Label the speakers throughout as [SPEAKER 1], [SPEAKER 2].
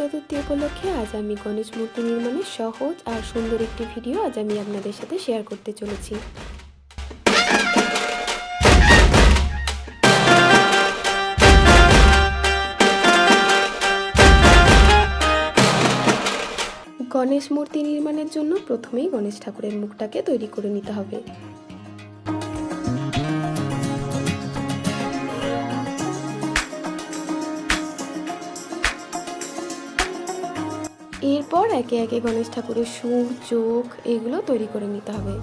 [SPEAKER 1] চতুর্থী উপলক্ষে আজ আমি গণেশ মূর্তি নির্মাণের সহজ আর সুন্দর একটি ভিডিও আজ আমি আপনাদের সাথে শেয়ার করতে চলেছি। গণেশ মূর্তি নির্মাণের জন্য প্রথমেই গণেশ ঠাকুরের মুখটাকে তৈরি করে নিতে হবে। এরপর একে একে গণেশ ঠাকুরের সুর, চোখ এগুলো তৈরি করে নিতে হবে।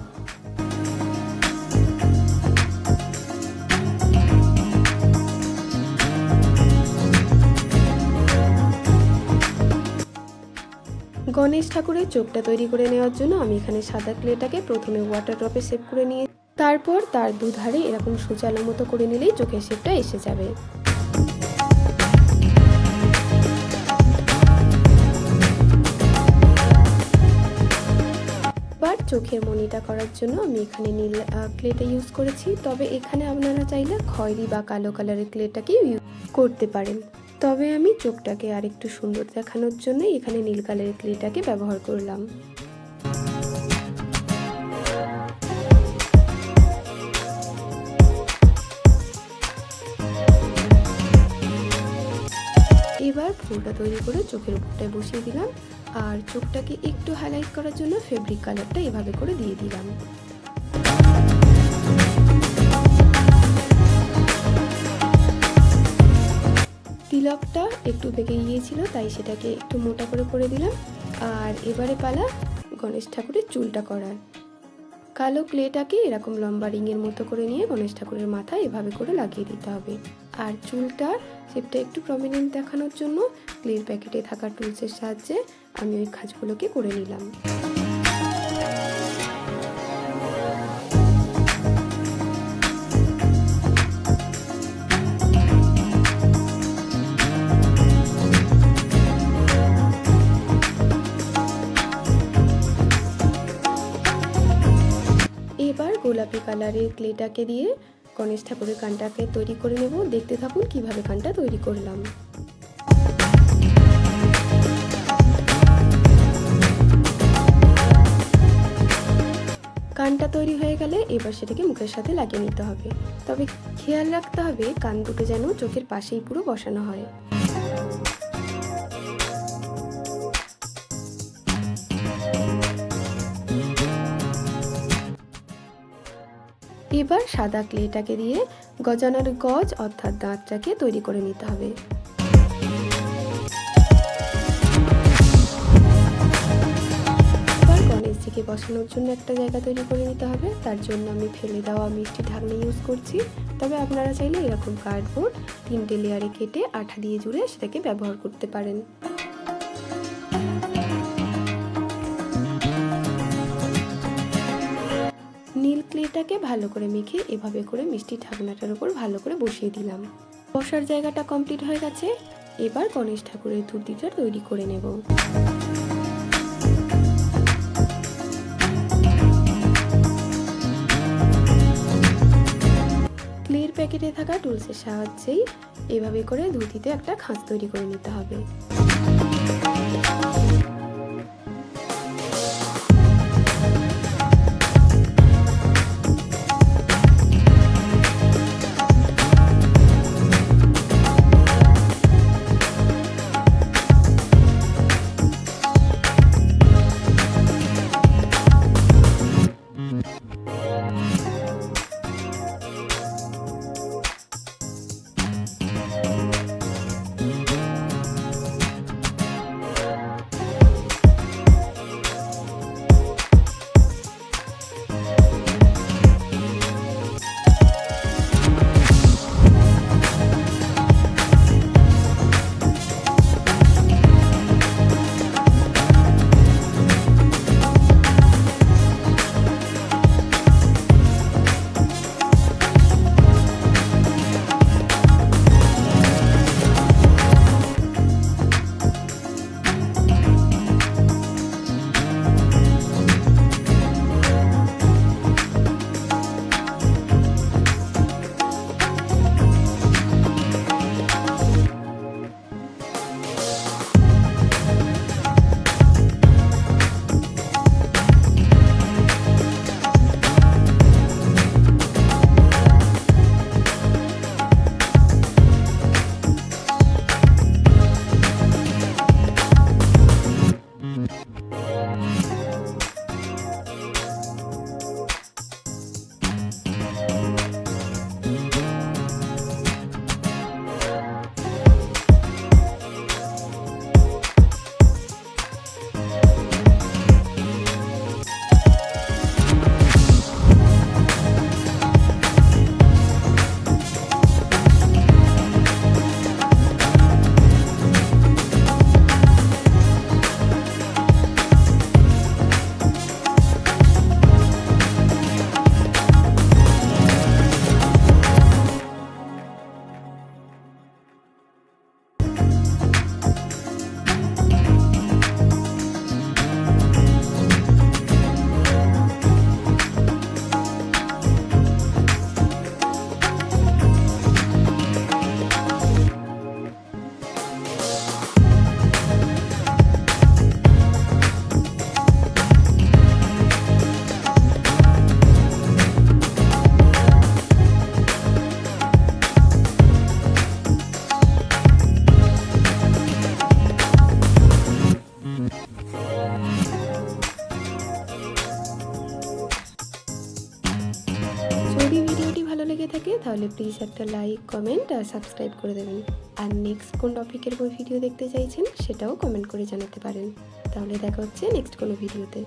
[SPEAKER 1] গণেশ ঠাকুরের চোখটা তৈরি করে নেওয়ার জন্য আমি এখানে সাদা ক্লেটাকে প্রথমে ওয়াটার ড্রপে শেপ করে নিয়ে তারপর তার দুধারে এরকম সুচালো মতো করে নিলেই চোখের শেপটা এসে যাবে। চোখের মনিটা করার জন্য আমি এখানে নীল ক্লেটা ইউজ করেছি, তবে এখানে আপনারা চাইলে খয়েরি বা কালো কালারের ক্লেটাকে ইউজ করতে পারেন। তবে আমি চোখটাকে আর একটু সুন্দর দেখানোর জন্য এখানে নীল কালারের ক্লেটাকে ব্যবহার করলাম। এবার ফুলটা তৈরি করে চোখের উপরটায় বসিয়ে দিলাম আর চোখটাকে একটু হাইলাইট করার জন্য ফেব্রিক কালারটা এভাবে করে দিয়ে দিলাম। তিলকটা একটু বেঁকে গিয়েছিল, তাই সেটাকে একটু মোটা করে দিলাম। আর এবারে পালা গণেশ ঠাকুরের চুলটা করার। কালো ক্লেটাকে এরকম লম্বা রিংয়ের মতো করে নিয়ে গণেশ ঠাকুরের মাথায় এভাবে করে লাগিয়ে দিতে হবে। আর চুলটা শেপটা একটু প্রমিনেন্ট দেখানোর জন্য ক্লের প্যাকেটে থাকা টুলসের সাহায্যে আমি ওই খাঁজগুলোকে করে নিলাম। এবার গোলাপি কালারের ক্লেটাকে দিয়ে গণেশ ঠাকুরের কানটাকে তৈরি করে নেব। দেখতে থাকুন কিভাবে কানটা তৈরি করলাম। কানটা তৈরি হয়ে গেলে এবার সেটাকে মুখের সাথে লাগিয়ে নিতে হবে। তবে খেয়াল রাখতে হবে কান দুটো যেন চোখের পাশেই পুরো বসানো হয়। এবার সাদা ক্লেটাকে দিয়ে গজানোর গজ অর্থাৎ দাঁতটাকে তৈরি করে নিতে হবে। এবার গণেশজিকে বসানোর জন্য একটা জায়গা তৈরি করে নিতে হবে। তার জন্য আমি ফেলে দেওয়া মিষ্টি ঢাকনা ইউজ করছি, তবে আপনারা চাইলে এরকম কার্ডবোর্ড 3টে লেয়ারে কেটে আঠা দিয়ে জুড়ে সেটাকে ব্যবহার করতে পারেন। নীল ক্লেটাকে ভালো করে মেখে এভাবে করে মিষ্টি ঢাকনাটার উপর ভালো করে বসিয়ে দিলাম। বসার জায়গাটা কমপ্লিট হয়ে গেছে। এবার গণেশ ঠাকুরের ধূর্তিটা তৈরি করে নেব। ক্লের প্যাকেটে থাকা টুলসের সাহায্যেই এভাবে করে ধূর্তিতে একটা খাঁজ তৈরি করে নিতে হবে। যদি ভিডিওটি ভালো লেগে থাকে তাহলে প্লিজ একটা লাইক, কমেন্ট আর সাবস্ক্রাইব করে দেবেন। আর নেক্সট কোন টপিকের উপর ভিডিও দেখতে চাইছেন সেটাও কমেন্ট করে জানাতে পারেন। তাহলে দেখা হচ্ছে নেক্সট কোনো ভিডিওতে।